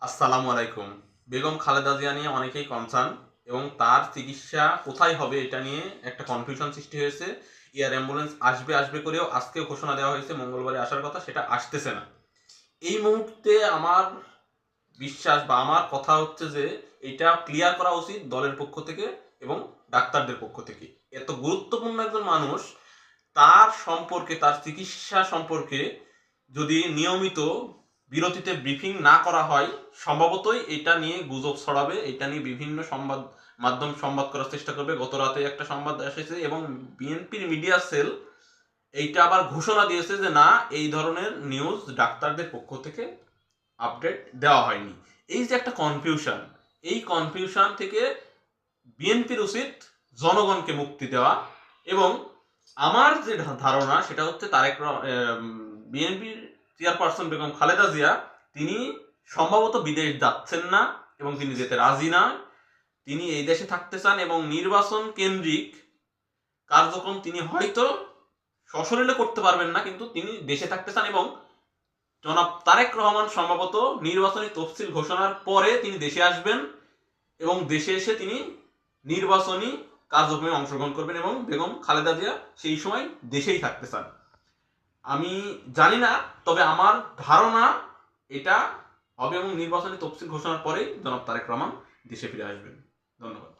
আসসালামু আলাইকুম। বেগম খালেদা জিয়া নিয়ে অনেকেই কনসার্ন এবং তার চিকিৎসা কোথায় হবে এটা নিয়ে একটা কনফিউশন সৃষ্টি হয়েছে। এয়ার অ্যাম্বুলেন্স আসবে করেও আজকেও ঘোষণা দেওয়া হয়েছে মঙ্গলবারে আসার কথা, সেটা আসতেছে না। এই মুহূর্তে আমার বিশ্বাস বা আমার কথা হচ্ছে যে এটা ক্লিয়ার করা উচিত দলের পক্ষ থেকে এবং ডাক্তারদের পক্ষ থেকে। এত গুরুত্বপূর্ণ একজন মানুষ, তার সম্পর্কে, তার চিকিৎসা সম্পর্কে যদি নিয়মিত বিরতিতে ব্রিফিং না করা হয়, স্বভাবতই এটা নিয়ে গুজব ছড়াবে, এটা নিয়ে বিভিন্ন সংবাদ মাধ্যম সংবাদ করার চেষ্টা করবে। গত রাতে একটা সংবাদ এসেছে এবং বিএনপির মিডিয়া সেল এইটা আবার ঘোষণা দিয়েছে যে না, এই ধরনের নিউজ ডাক্তারদের পক্ষ থেকে আপডেট দেওয়া হয়নি। এই যে একটা কনফিউশন, এই কনফিউশন থেকে বিএনপির উচিত জনগণকে মুক্তি দেওয়া। এবং আমার যে ধারণা সেটা হচ্ছে বিএনপির চেয়ারপারসন বেগম খালেদা জিয়া তিনি সম্ভবত বিদেশ যাচ্ছেন না এবং তিনি যেতে রাজি না। তিনি এই দেশে থাকতে চান এবং নির্বাচন কেন্দ্রিক কার্যক্রম তিনি হয়তো সশরীরে করতে পারবেন না, কিন্তু তিনি দেশে থাকতে চান এবং জনাব তারেক রহমান সম্ভবত নির্বাচনী তফসিল ঘোষণার পরে তিনি দেশে আসবেন এবং দেশে এসে তিনি নির্বাচনী কার্যক্রমে অংশগ্রহণ করবেন এবং বেগম খালেদা জিয়া সেই সময় দেশেই থাকতে চান। আমি জানি না, তবে আমার ধারণা এটা হবে এবং নির্বাচনী তফসিল ঘোষণার পরেই জনাব তারেক রহমান দেশে ফিরে আসবেন। ধন্যবাদ।